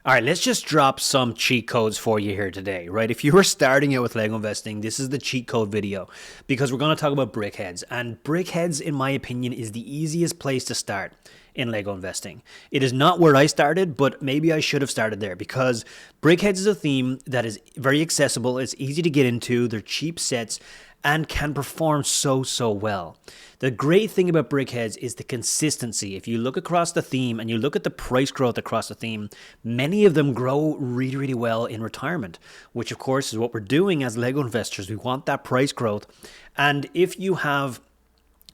All right, let's just drop some cheat codes for you here today, right? If you were starting out with Lego investing, this is the cheat code video because we're going to talk about BrickHeadz. And BrickHeadz, in my opinion, is the easiest place to start in Lego investing. It is not where I started, but maybe I should have started there because BrickHeadz is a theme that is very accessible. It's easy to get into. They're cheap sets and can perform so well. The great thing about BrickHeadz is the consistency. If you look across the theme and you look at the price growth across the theme, many of them grow really well in retirement, which of course is what we're doing as Lego investors. We want that price growth. And if you have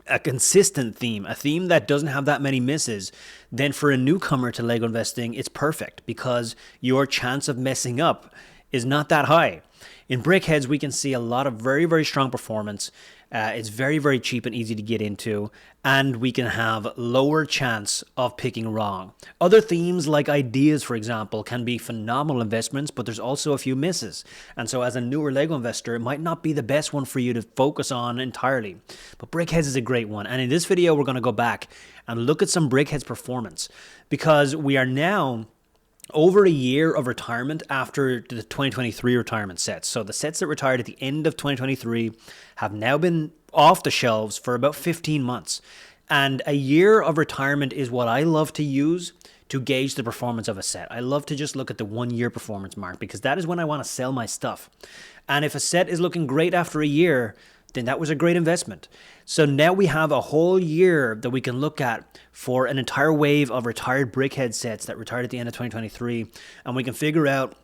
a consistent theme, a theme that doesn't have that many misses, then for a newcomer to Lego investing, it's perfect because your chance of messing up is not that high. In BrickHeadz, we can see a lot of very strong performance. It's very cheap and easy to get into, and we can have lower chance of picking wrong. Other themes like ideas, for example, can be phenomenal investments, but there's also a few misses. And so as a newer Lego investor, it might not be the best one for you to focus on entirely. But BrickHeadz is a great one. And in this video, we're going to go back and look at some BrickHeadz performance because we are now over a year of retirement after the 2023 retirement sets. So the sets that retired at the end of 2023 have now been off the shelves for about 15 months. And a year of retirement is what I love to use to gauge the performance of a set. I love to just look at the 1 year performance mark because that is when I want to sell my stuff. And if a set is looking great after a year, then that was a great investment. So now we have a whole year that we can look at for an entire wave of retired BrickHeadz sets that retired at the end of 2023. And we can figure out,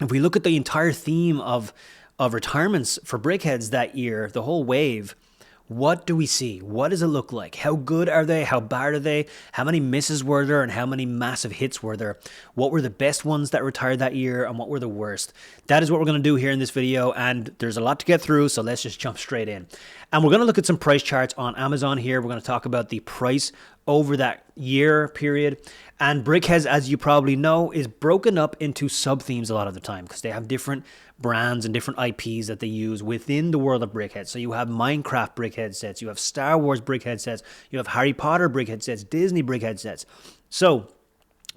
if we look at the entire theme of retirements for BrickHeadz that year, the whole wave, what do we see? What does it look like? How good are they? How bad are they? How many misses were there and how many massive hits were there? What were the best ones that retired that year and what were the worst? That is what we're going to do here in this video, and there's a lot to get through, so let's just jump straight in. And we're going to look at some price charts on Amazon here. We're going to talk about the price over that year period. And BrickHeadz, as you probably know, is broken up into sub-themes a lot of the time because they have different brands and different IPs that they use within the world of BrickHeadz. So you have Minecraft BrickHeadz sets, you have Star Wars BrickHeadz sets, you have Harry Potter BrickHeadz sets, Disney BrickHeadz sets. So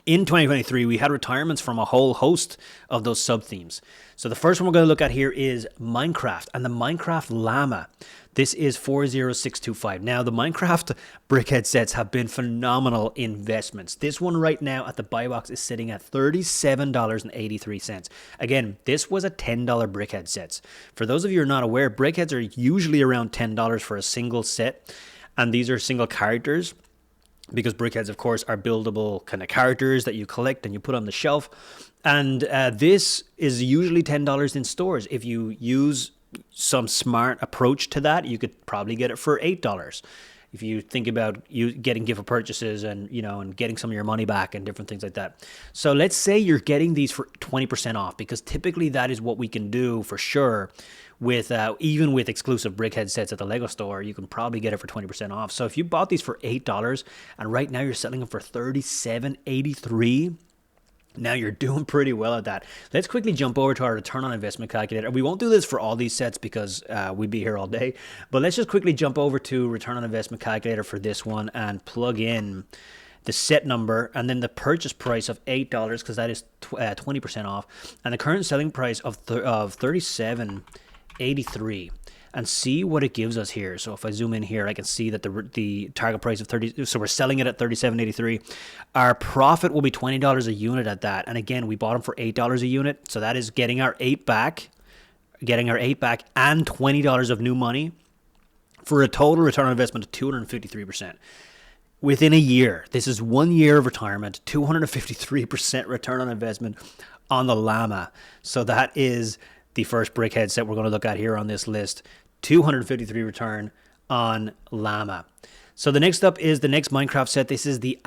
in 2023, we had retirements from a whole host of those sub-themes. So the first one we're going to look at here is Minecraft and the Minecraft Llama. This is 40625. Now, the Minecraft BrickHeadz sets have been phenomenal investments. This one right now at the buy box is sitting at $37.83. Again, this was a $10 BrickHeadz sets. For those of you who are not aware, BrickHeadz are usually around $10 for a single set, and these are single characters, because BrickHeadz, of course, are buildable kind of characters that you collect and you put on the shelf. And this is usually $10 in stores. If you use some smart approach to that, you could probably get it for $8. If you think about you getting gift purchases and and getting some of your money back and different things like that. So let's say you're getting these for 20% off, because typically that is what we can do for sure with even with exclusive BrickHeadz sets at the Lego store. You can probably get it for 20% off. So if you bought these for $8 and right now you're selling them for $37.83, now you're doing pretty well at that. Let's quickly jump over to our return on investment calculator. We won't do this for all these sets because we'd be here all day, but let's just quickly jump over to return on investment calculator for this one and plug in the set number and then the purchase price of $8 because that is 20% off, and the current selling price of $37.83. And see what it gives us here. So if I zoom in here, I can see that the target price of 30. So we're selling it at $37.83. Our profit will be $20 a unit at that. And again, we bought them for $8 a unit. So that is getting our $8 back, and $20 of new money for a total return on investment of 253%. Within a year, this is 1 year of retirement, 253% return on investment on the Llama. So that is the first BrickHeadz set we're going to look at here on this list. 253 return on Llama. So the next up is the next Minecraft set. This is the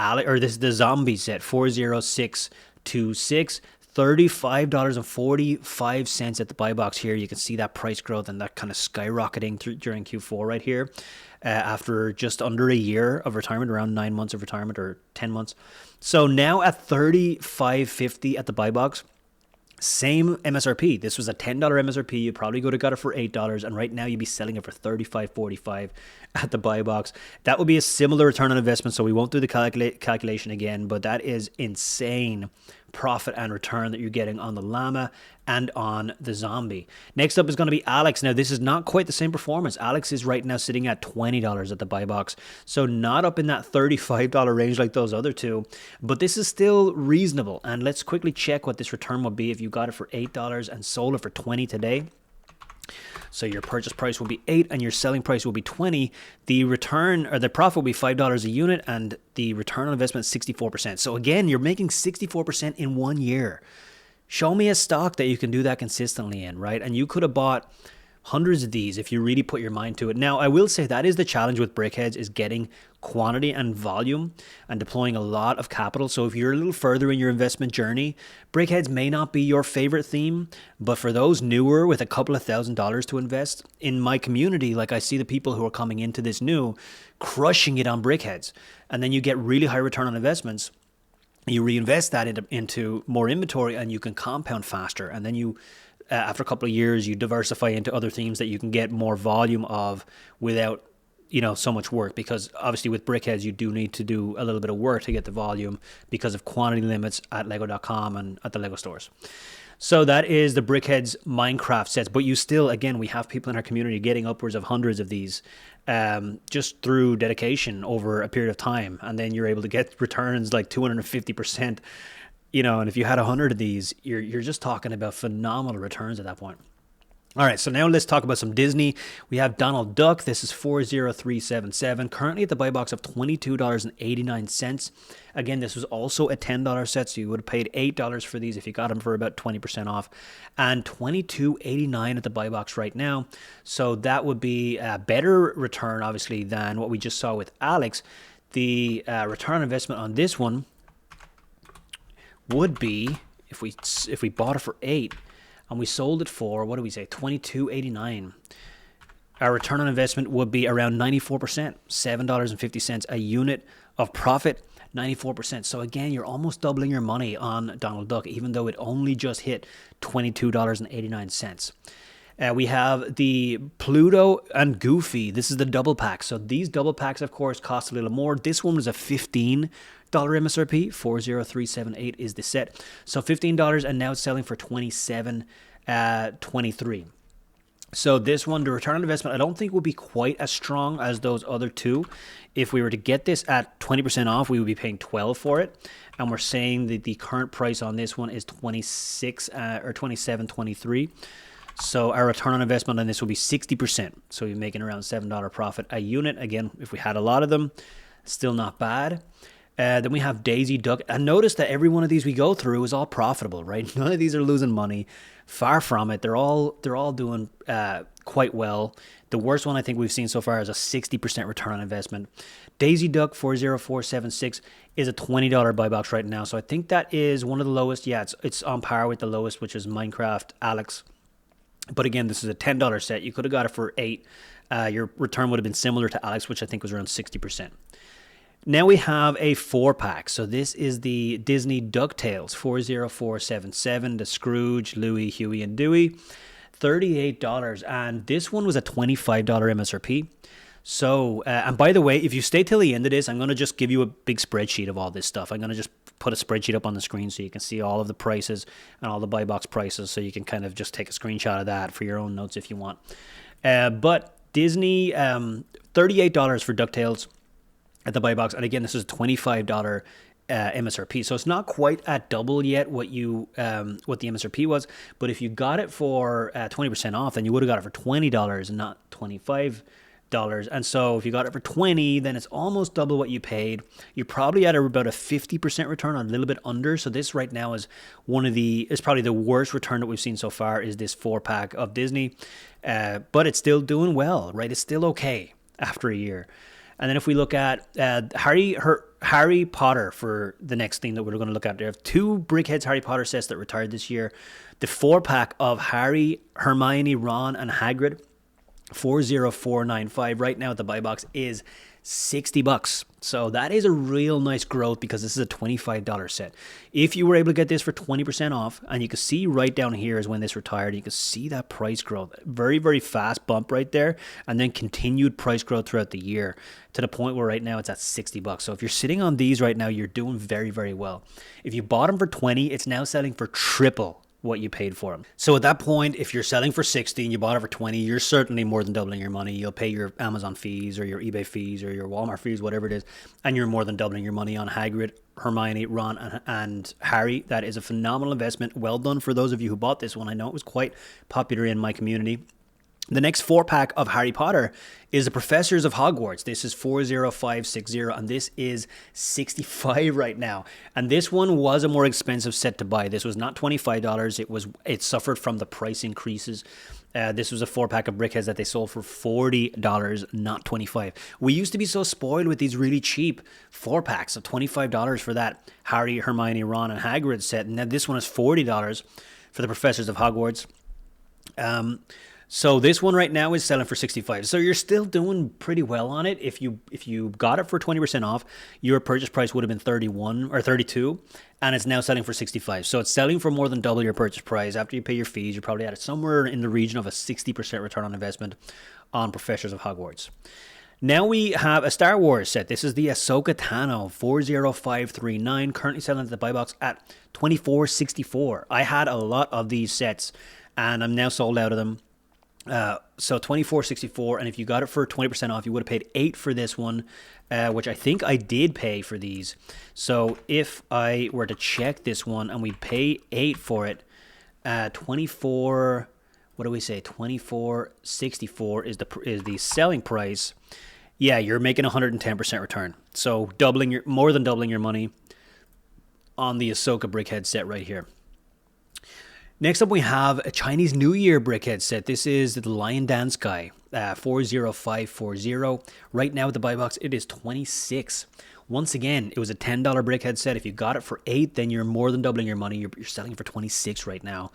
zombie set, 40626. $35.45 at the buy box here. You can see that price growth and that kind of skyrocketing during Q4 right here. After just under a year of retirement, around 9 months of retirement or 10 months. So now at $35.50 at the buy box. Same MSRP. This was a $10 MSRP. You probably would have got it for $8, and right now you'd be selling it for $35.45 at the buy box. That would be a similar return on investment, so we won't do the calculation again, but that is insane profit and return that you're getting on the llama and on the zombie. Next up is going to be Alex. Now, this is not quite the same performance. Alex is right now sitting at $20 at the buy box, so not up in that $35 range like those other two, but this is still reasonable. And let's quickly check what this return would be if you got it for $8 and sold it for $20 today. So your purchase price will be $8 and your selling price will be $20. The return or the profit will be $5 a unit and the return on investment is 64%. So again, you're making 64% in 1 year. Show me a stock that you can do that consistently in, right? And you could have bought hundreds of these if you really put your mind to it. Now, I will say that is the challenge with BrickHeadz, is getting quantity and volume and deploying a lot of capital. So if you're a little further in your investment journey, BrickHeadz may not be your favorite theme, but for those newer with a couple of $1,000s to invest, in my community, like I see the people who are coming into this new, crushing it on BrickHeadz. And then you get really high return on investments. You reinvest that into more inventory and you can compound faster. And then you, after a couple of years, you diversify into other themes that you can get more volume of without, so much work. Because obviously with BrickHeadz, you do need to do a little bit of work to get the volume because of quantity limits at lego.com and at the Lego stores. So that is the BrickHeadz Minecraft sets. But you still, again, we have people in our community getting upwards of hundreds of these just through dedication over a period of time. And then you're able to get returns like 250%. And if you had 100 of these, you're just talking about phenomenal returns at that point. All right, so now let's talk about some Disney. We have Donald Duck. This is 40377. Currently at the buy box of $22.89. Again, this was also a $10 set, so you would have paid $8 for these if you got them for about 20% off. And $22.89 at the buy box right now. So that would be a better return, obviously, than what we just saw with Alex. The return on investment on this one would be, if we bought it for $8 and we sold it for, what do we say, $22.89, our return on investment would be around 94%, $7.50 a unit of profit, 94%. So again, you're almost doubling your money on Donald Duck, even though it only just hit $22.89. We have the Pluto and Goofy. This is the double pack. So these double packs, of course, cost a little more. This one was a $15 MSRP. 40378 is the set. So $15, and now it's selling for $27.23. So this one, the return on investment, I don't think will be quite as strong as those other two. If we were to get this at 20% off, we would be paying $12 for it. And we're saying that the current price on this one is $27.23. So our return on investment on this will be 60%. So you're making around $7 profit a unit. Again, if we had a lot of them, still not bad. Then we have Daisy Duck. And notice that every one of these we go through is all profitable, right? None of these are losing money. Far from it. They're all doing quite well. The worst one I think we've seen so far is a 60% return on investment. Daisy Duck 40476 is a $20 buy box right now. So I think that is one of the lowest. Yeah, it's on par with the lowest, which is Minecraft Alex. But again, this is a $10 set. You could have got it for $8. Your return would have been similar to Alex, which I think was around 60%. Now we have a 4-pack. So this is the Disney DuckTales 40477, the Scrooge, Louie, Huey, and Dewey. $38. And this one was a $25 MSRP. So, and by the way, if you stay till the end of this, I'm going to just give you a big spreadsheet of all this stuff. I'm going to just put a spreadsheet up on the screen so you can see all of the prices and all the buy box prices, so you can kind of just take a screenshot of that for your own notes if you want. But Disney, $38 for DuckTales at the buy box. And again, this is a $25 MSRP. So it's not quite at double yet what the MSRP was. But if you got it for 20% off, then you would have got it for $20 and not $25. And so if you got it for $20, then it's almost double what you paid. You're probably at about a 50% return, on a little bit under. So this right now is is probably the worst return that we've seen so far, is this 4-pack of Disney. But it's still doing well, right? It's still okay after a year. And then if we look at Harry Potter for the next thing that we're going to look at, there have 2 BrickHeadz Harry Potter sets that retired this year. The 4-pack of Harry, Hermione, Ron, and Hagrid, 40495 right now at the buy box is $60. So that is a real nice growth because this is a $25 set. If you were able to get this for 20% off, and you can see right down here is when this retired, you can see that price growth. Very, very fast bump right there, and then continued price growth throughout the year to the point where right now it's at $60. So if you're sitting on these right now, you're doing very, very well. If you bought them for 20, it's now selling for triple what you paid for them. So at that point, if you're selling for 60 and you bought it for 20, you're certainly more than doubling your money. You'll pay your Amazon fees or your eBay fees or your Walmart fees, whatever it is, and you're more than doubling your money on Hagrid, Hermione, Ron, and Harry. That is a phenomenal investment. Well done for those of you who bought this one. I know it was quite popular in my community. The next 4-pack of Harry Potter is the Professors of Hogwarts. This is 40560, and this is $65 right now. And this one was a more expensive set to buy. This was not $25. It suffered from the price increases. This was a 4-pack of BrickHeadz that they sold for $40, not $25. We used to be so spoiled with these really cheap 4-packs of $25 for that Harry, Hermione, Ron, and Hagrid set. And now this one is $40 for the Professors of Hogwarts. So this one right now is selling for $65. So you're still doing pretty well on it. If you got it for 20% off, your purchase price would have been $31 or $32, and it's now selling for $65. So it's selling for more than double your purchase price. After you pay your fees, you're probably at somewhere in the region of a 60% return on investment on Professors of Hogwarts. Now we have a Star Wars set. This is the Ahsoka Tano 40539, currently selling at the buy box at $24.64. I had a lot of these sets, and I'm now sold out of them. So $24.64, and if you got it for 20% off, you would have paid $8 for this one, which I think I did pay for these. So if I were to check this one and we pay $8 for it, 24, what do we say? $24.64 is the selling price. Yeah, you're making 110% return. So more than doubling your money on the Ahsoka BrickHeadz set right here. Next up, we have a Chinese New Year BrickHeadz set. This is the Lion Dance Guy, 40540. Right now at the buy box, it is $26. Once again, it was a $10 BrickHeadz set. If you got it for $8, then you're more than doubling your money. You're selling for $26 right now.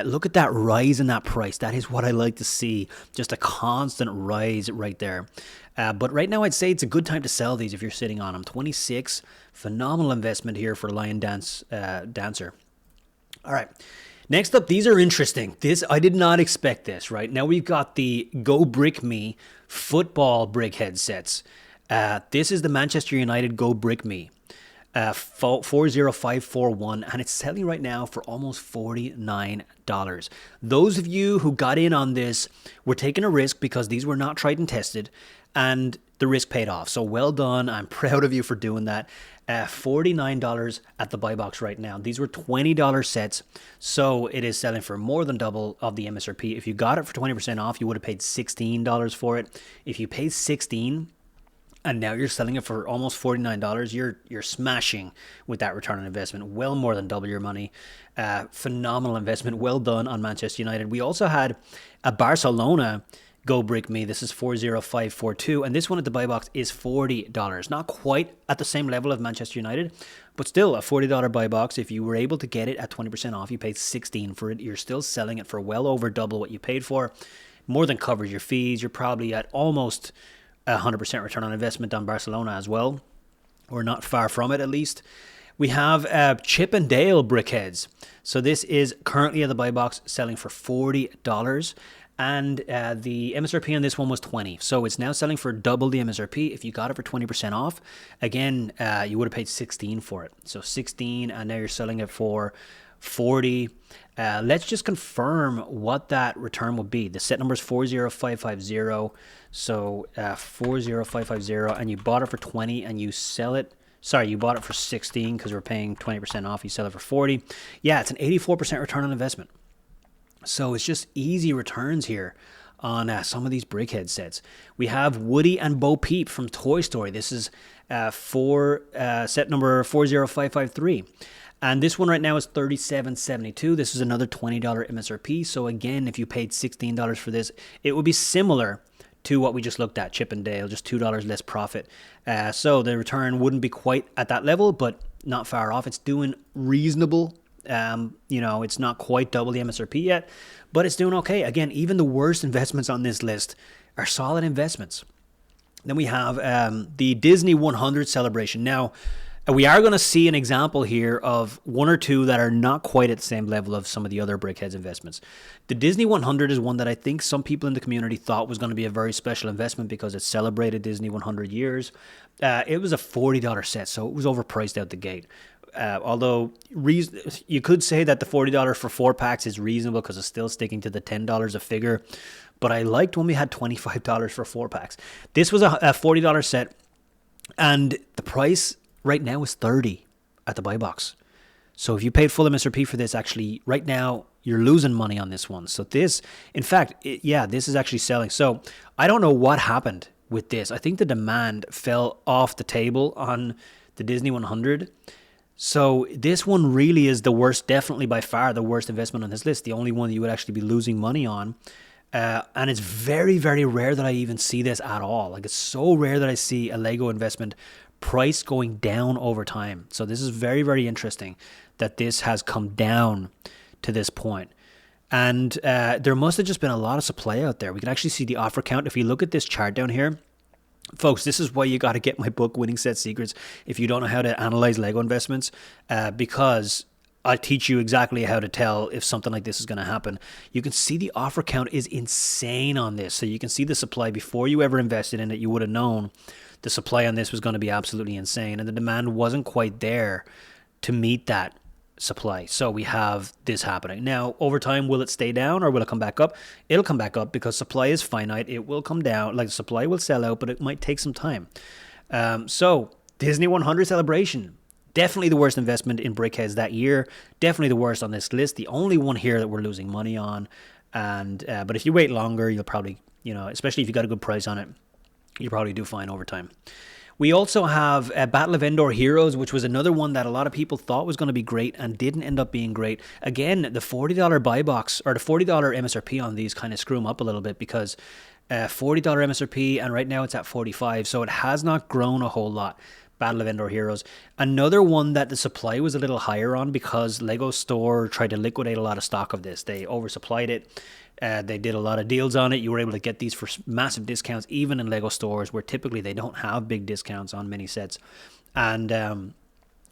Look at that rise in that price. That is what I like to see. Just a constant rise right there. But right now, I'd say it's a good time to sell these if you're sitting on them. $26, phenomenal investment here for Lion Dancer. All right. Next up, these are interesting. I did not expect this, right? Now we've got the Go Brick Me football BrickHeadz sets. This is the Manchester United Go Brick Me 40541, and it's selling right now for almost $49. Those of you who got in on this were taking a risk because these were not tried and tested, and the risk paid off. So well done. I'm proud of you for doing that. $49 at the buy box right now. These were $20 sets, so it is selling for more than double of the MSRP. If you got it for 20% off, you would have paid $16 for it. If you paid $16 and now you're selling it for almost $49, you're smashing with that return on investment. Well more than double your money. Phenomenal investment. Well done on Manchester United. We also had a Barcelona Go Brick Me. This is 40542, and this one at the buy box is $40. Not quite at the same level of Manchester United, but still a $40 buy box. If you were able to get it at 20% off, you paid $16 for it. You're still selling it for well over double what you paid for. More than covers your fees. You're probably at almost 100% return on investment on Barcelona as well, or not far from it at least. We have Chip and Dale BrickHeadz. So this is currently at the buy box selling for $40. And the MSRP on this one was $20. So it's now selling for double the MSRP. If you got it for 20% off, again, you would have paid $16 for it. So $16, and now you're selling it for $40. Let's just confirm what that return would be. The set number is 40550. So 40550, and you bought it for 20, and you sell it. Sorry, you bought it for 16 because we're paying 20% off. You sell it for 40. Yeah, it's an 84% return on investment. So it's just easy returns here on some of these BrickHeadz sets. We have Woody and Bo Peep from Toy Story. This is set number 40553. And this one right now is $37.72. This is another $20 MSRP. So again, if you paid $16 for this, it would be similar to what we just looked at, Chip and Dale, just $2 less profit. So the return wouldn't be quite at that level, but not far off. It's doing reasonable. It's not quite double the MSRP yet, but it's doing okay. Again, even the worst investments on this list are solid investments. Then we have the Disney 100 celebration. Now, we are going to see an example here of one or two that are not quite at the same level of some of the other BrickHeadz investments. The Disney 100 is one that I think some people in the community thought was going to be a very special investment because it celebrated Disney 100 years. It was a $40 set, so it was overpriced out the gate. Although you could say that the $40 for 4-packs is reasonable because it's still sticking to the $10 a figure. But I liked when we had $25 for 4-packs. This was a $40 set, and the price right now is $30 at the buy box. So if you paid full MSRP for this, actually, right now, you're losing money on this one. So this, in fact, this is actually selling. So I don't know what happened with this. I think the demand fell off the table on the Disney 100. So this one really is the worst, definitely by far the worst investment on this list. The only one that you would actually be losing money on. And it's very, very rare that I even see this at all. Like, it's so rare that I see a Lego investment price going down over time. So this is very, very interesting that this has come down to this point. And there must have just been a lot of supply out there. We can actually see the offer count. If you look at this chart down here, folks, this is why you got to get my book, Winning Set Secrets, if you don't know how to analyze Lego investments, because I teach you exactly how to tell if something like this is going to happen. You can see the offer count is insane on this. So you can see the supply before you ever invested in it. You would have known the supply on this was going to be absolutely insane. And the demand wasn't quite there to meet that supply. So we have this happening. Now, over time, will it stay down or will it come back up? It'll come back up because supply is finite. It will come down. Like, supply will sell out, but it might take some time. So Disney 100 celebration. Definitely the worst investment in BrickHeadz that year. Definitely the worst on this list. The only one here that we're losing money on. And but if you wait longer, you'll probably, especially if you got a good price on it, you probably do fine over time. We also have Battle of Endor Heroes, which was another one that a lot of people thought was going to be great and didn't end up being great. Again, the $40 buy box or the $40 MSRP on these kind of screw them up a little bit because $40 MSRP and right now it's at $45, so it has not grown a whole lot. Battle of Endor Heroes. Another one that the supply was a little higher on because Lego Store tried to liquidate a lot of stock of this. They oversupplied it. They did a lot of deals on it. You were able to get these for massive discounts, even in Lego stores where typically they don't have big discounts on many sets. And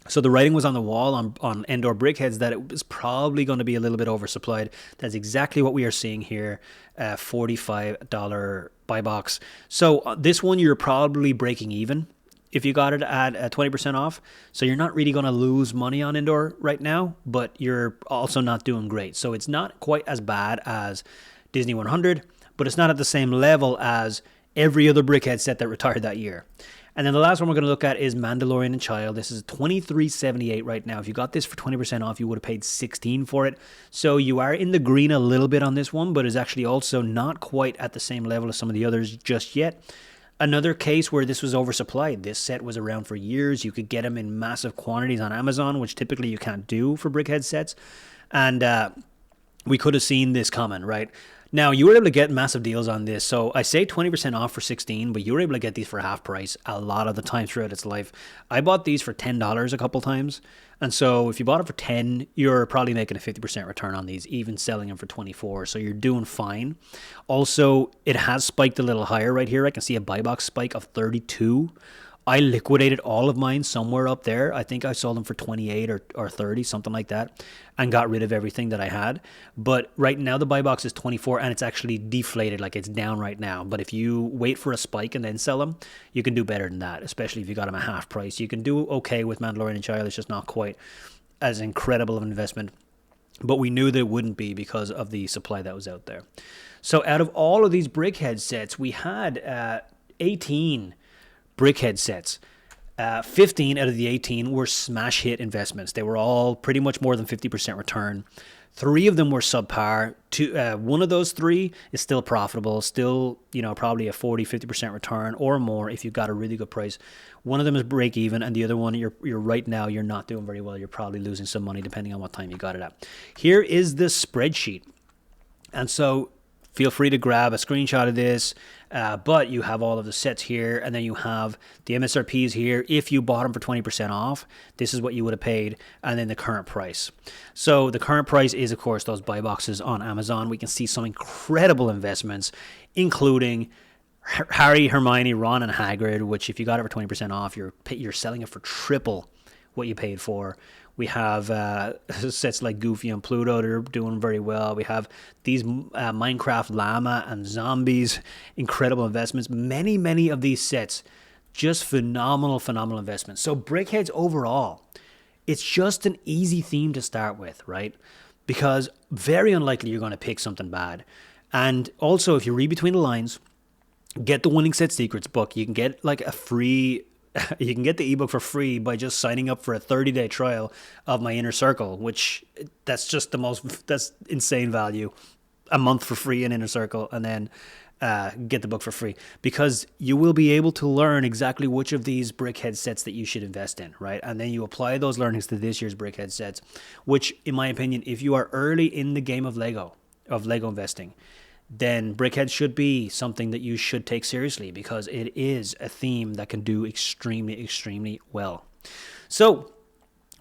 so the writing was on the wall on Endor BrickHeadz that it was probably going to be a little bit oversupplied. That's exactly what we are seeing here, $45 buy box. So this one you're probably breaking even if you got it at 20% off. So you're not really going to lose money on Endor right now, but you're also not doing great. So it's not quite as bad as Disney 100, but it's not at the same level as every other BrickHeadz set that retired that year. And then the last one we're going to look at is Mandalorian and Child. This is $23.78 right now. If you got this for 20% off, you would have paid $16 for it. So you are in the green a little bit on this one, but is actually also not quite at the same level as some of the others just yet. Another case where this was oversupplied. This set was around for years. You could get them in massive quantities on Amazon, which typically you can't do for BrickHeadz sets. And we could have seen this coming, right? Now, you were able to get massive deals on this. So I say 20% off for 16, but you were able to get these for half price a lot of the time throughout its life. I bought these for $10 a couple times. And so if you bought it for 10, you're probably making a 50% return on these, even selling them for 24. So you're doing fine. Also, it has spiked a little higher right here. I can see a buy box spike of 32. I liquidated all of mine somewhere up there. I think I sold them for 28 or 30, something like that, and got rid of everything that I had. But right now the buy box is 24 and it's actually deflated, like it's down right now. But if you wait for a spike and then sell them, you can do better than that, especially if you got them at half price. You can do okay with Mandalorian and Child. It's just not quite as incredible of an investment. But we knew that it wouldn't be because of the supply that was out there. So out of all of these BrickHeadz sets, we had 18 BrickHeadz sets. 15 out of the 18 were smash hit investments. They were all pretty much more than 50% return. 3 of them were subpar. One of those 3 is still profitable, still, probably a 40-50% return or more if you got a really good price. One of them is break even, and the other one, you're right now, you're not doing very well. You're probably losing some money depending on what time you got it at. Here is the spreadsheet. And so feel free to grab a screenshot of this, but you have all of the sets here, and then you have the MSRPs here. If you bought them for 20% off, this is what you would have paid, and then the current price. So the current price is, of course, those buy boxes on Amazon. We can see some incredible investments, including Harry, Hermione, Ron, and Hagrid, which if you got it for 20% off, you're selling it for triple what you paid for. We have sets like Goofy and Pluto that are doing very well. We have these Minecraft Llama and Zombies, incredible investments. Many of these sets, just phenomenal investments. So BrickHeadz overall, it's just an easy theme to start with, right? Because very unlikely you're going to pick something bad. And also, if you read between the lines, get the Winning Set Secrets book. You can get like a free, you can get the ebook for free by just signing up for a 30-day trial of my Inner Circle, which that's just that's insane value. A month for free in Inner Circle, and then get the book for free, because you will be able to learn exactly which of these BrickHeadz sets that you should invest in, right? And then you apply those learnings to this year's BrickHeadz sets, which in my opinion, if you are early in the game of Lego investing, then BrickHeadz should be something that you should take seriously, because it is a theme that can do extremely well. So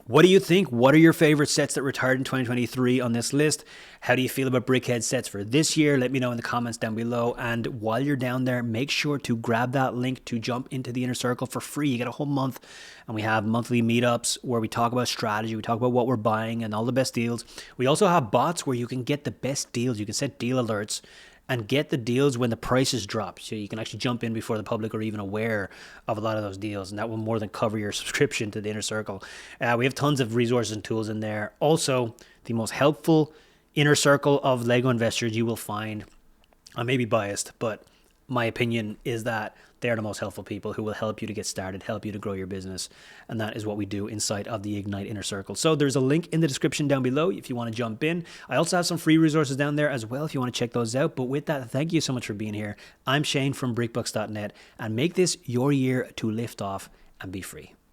what do you think? What are your favorite sets that retired in 2023 on this list? How do you feel about BrickHeadz sets for this year? Let me know in the comments down below. And while you're down there, make sure to grab that link to jump into the Inner Circle for free. You get a whole month, and we have monthly meetups where we talk about strategy. We talk about what we're buying and all the best deals. We also have bots where you can get the best deals. You can set deal alerts and get the deals when the prices drop. So you can actually jump in before the public are even aware of a lot of those deals. And that will more than cover your subscription to the Inner Circle. We have tons of resources and tools in there. Also, the most helpful Inner Circle of Lego investors you will find. I may be biased, but my opinion is that they're the most helpful people who will help you to get started, help you to grow your business. And that is what we do inside of the Ignite Inner Circle. So there's a link in the description down below if you want to jump in. I also have some free resources down there as well if you want to check those out. But with that, thank you so much for being here. I'm Shane from BrickBucks.net, and make this your year to lift off and be free.